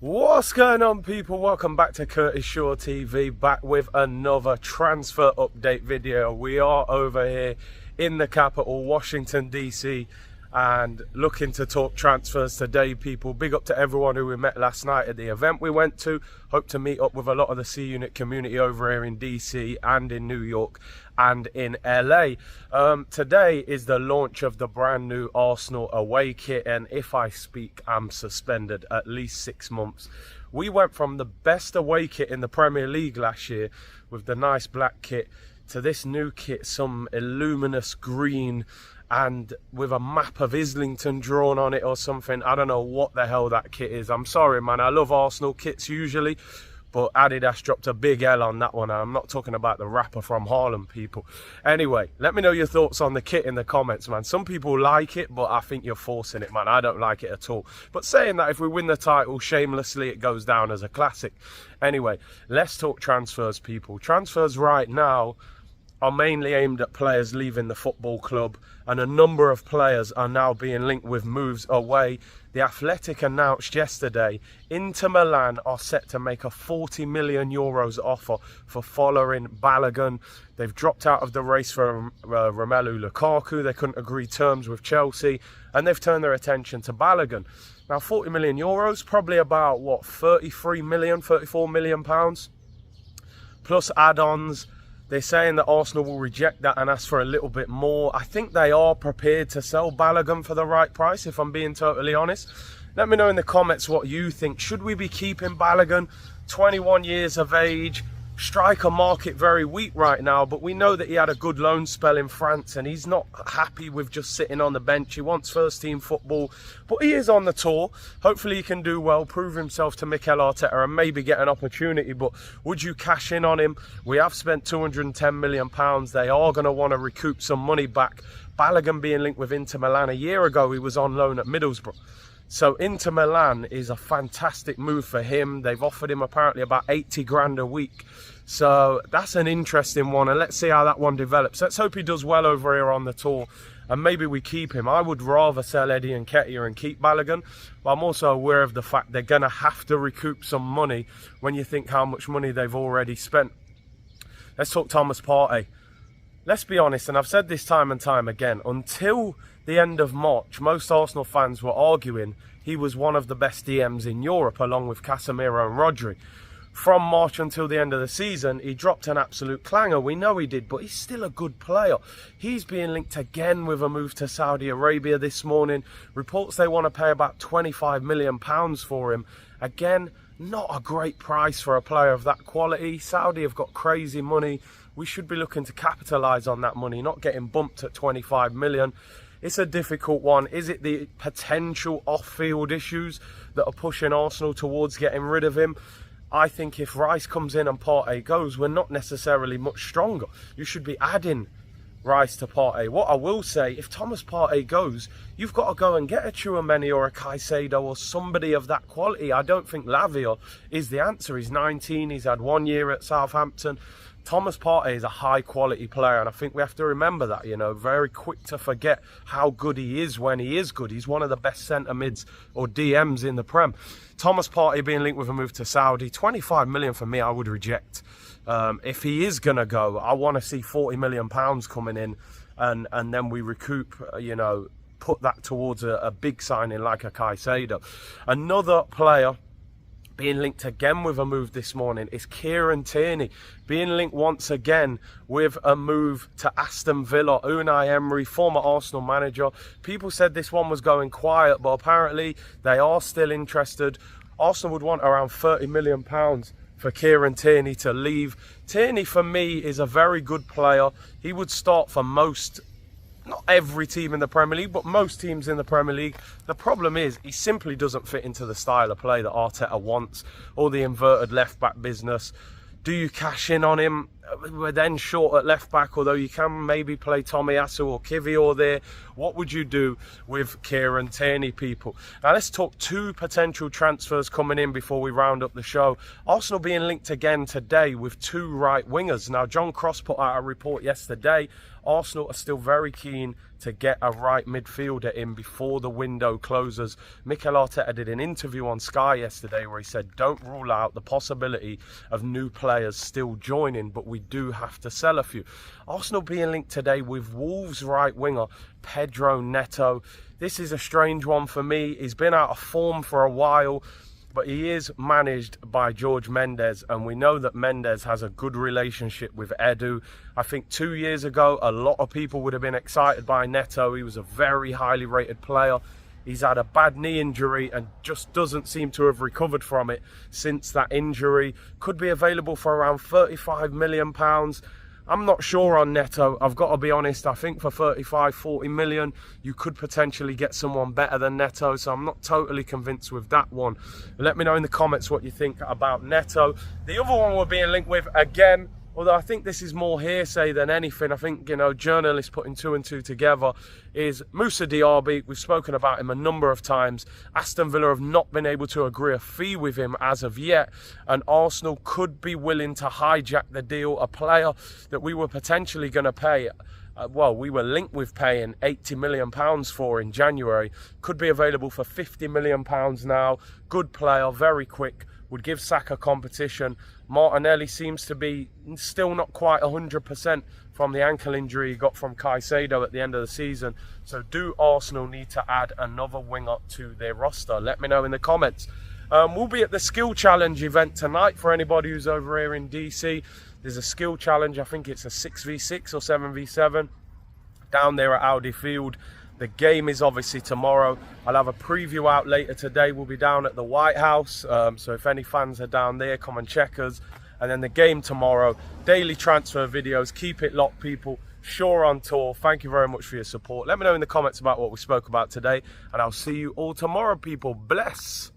What's going on, people? Welcome back to Curtis Shaw TV, back with another transfer update video. We are over here in the capital, Washington DC, and looking to talk transfers today, people. Big up to everyone who we met last night at the event we went to. Hope to meet up with a lot of the C Unit community over here in DC and in New York and in LA. Today is the launch of the brand new Arsenal away kit, and if I speak, I'm suspended at least 6 months. We went from the best away kit in the Premier League last year with the nice black kit to this new kit, some illuminous green and with a map of Islington drawn on it or something. I don't know what the hell that kit is. I'm sorry, man. I love Arsenal kits usually, but Adidas dropped a big L on that one. I'm not talking about the rapper from Harlem, people. Anyway, let me know your thoughts on the kit in the comments, man. Some people like it, but I think you're forcing it, man. I don't like it at all. But saying that, if we win the title shamelessly, it goes down as a classic. Anyway, let's talk transfers, people. Transfers right now are mainly aimed at players leaving the football club, and a number of players are now being linked with moves away. The Athletic announced yesterday Inter Milan are set to make a 40 million euros offer for following Balogun. They've dropped out of the race for Romelu Lukaku. They couldn't agree terms with Chelsea, and they've turned their attention to Balogun. Now, 40 million euros, probably about, what, 34 million pounds, plus add-ons. They're saying that Arsenal will reject that and ask for a little bit more. I think they are prepared to sell Balogun for the right price, if I'm being totally honest. Let me know in the comments what you think. Should we be keeping Balogun? 21 years of age. Striker market very weak right now, but we know that he had a good loan spell in France and he's not happy with just sitting on the bench. He wants first team football, but he is on the tour. Hopefully he can do well, prove himself to Mikel Arteta and maybe get an opportunity. But would you cash in on him? We have spent £210 million. They are going to want to recoup some money back. Balogun being linked with Inter Milan a year ago, he was on loan at Middlesbrough. So Inter Milan is a fantastic move for him. They've offered him apparently about 80 grand a week. So that's an interesting one, and let's see how that one develops. Let's hope he does well over here on the tour, and maybe we keep him. I would rather sell Eddie and Nketiah and keep Balogun, but I'm also aware of the fact they're going to have to recoup some money when you think how much money they've already spent. Let's talk Thomas Partey. Let's be honest, and I've said this time and time again, until the end of March, most Arsenal fans were arguing he was one of the best DMs in Europe, along with Casemiro and Rodri. From March until the end of the season, he dropped an absolute clanger. We know he did, but he's still a good player. He's being linked again with a move to Saudi Arabia this morning. Reports they want to pay about £25 million for him. Again, not a great price for a player of that quality. Saudi have got crazy money. We should be looking to capitalise on that money, not getting bumped at 25 million. It's a difficult one. Is it the potential off-field issues that are pushing Arsenal towards getting rid of him? I think if Rice comes in and Partey goes, we're not necessarily much stronger. You should be adding Rice to Partey. What I will say, if Thomas Partey goes, you've got to go and get a Tchouameni or a Caicedo or somebody of that quality. I don't think Lavia is the answer. He's 19, he's had 1 year at Southampton. Thomas Partey is a high quality player, and I think we have to remember that, you know, very quick to forget how good he is when he is good. He's one of the best centre mids or DMs in the Prem. Thomas Partey being linked with a move to Saudi, 25 million for me, I would reject. If he is going to go, I want to see £40 million coming in, and then we recoup, you know, put that towards a big signing like a Caicedo. Another player being linked again with a move this morning is Kieran Tierney, being linked once again with a move to Aston Villa. Unai Emery, former Arsenal manager. People said this one was going quiet, but apparently they are still interested. Arsenal would want around £30 million for Kieran Tierney to leave. Tierney, for me, is a very good player. He would start for most, not every team in the Premier League, but most teams in the Premier League. The problem is he simply doesn't fit into the style of play that Arteta wants, or the inverted left-back business. Do you cash in on him? we're then short at left back, although you can maybe play Tomiyasu or Kivior there. What would you do with Kieran Tierney, people? Now let's talk 2 potential transfers coming in before we round up the show. Arsenal being linked again today with 2 right wingers. Now John Cross put out a report yesterday. Arsenal are still very keen to get a right midfielder in before the window closes. Mikel Arteta did an interview on Sky yesterday where he said, don't rule out the possibility of new players still joining, but we do have to sell a few. Arsenal being linked today with Wolves right winger Pedro Neto. This is a strange one for me. He's been out of form for a while, but he is managed by George Mendes, and we know that Mendes has a good relationship with Edu. I think 2 years ago, a lot of people would have been excited by Neto. He was a very highly rated player. He's had a bad knee injury and just doesn't seem to have recovered from it since that injury. Could be available for around £35 million. I'm not sure on Neto, I've got to be honest. I think for 35-40 million, you could potentially get someone better than Neto, so I'm not totally convinced with that one. Let me know in the comments what you think about Neto. The other one we're being linked with, again, although I think this is more hearsay than anything, I think, you know, journalists putting 2 and 2 together, is Moussa Diaby. We've spoken about him a number of times. Aston Villa have not been able to agree a fee with him as of yet, and Arsenal could be willing to hijack the deal. A player that we were potentially going to pay, we were linked with paying £80 million for in January, could be available for £50 million now. Good player, very quick, would give Saka competition. Martinelli seems to be still not quite 100% from the ankle injury he got from Caicedo at the end of the season. So do Arsenal need to add another winger to their roster? Let me know in the comments. We'll be at the skill challenge event tonight for anybody who's over here in DC. There's a skill challenge, I think it's a 6v6 or 7v7 down there at Audi Field. The game is obviously tomorrow. I'll have a preview out later today. We'll be down at the White House. So if any fans are down there, come and check us. And then the game tomorrow. Daily transfer videos. Keep it locked, people. Shaw on tour. Thank you very much for your support. Let me know in the comments about what we spoke about today. And I'll see you all tomorrow, people. Bless.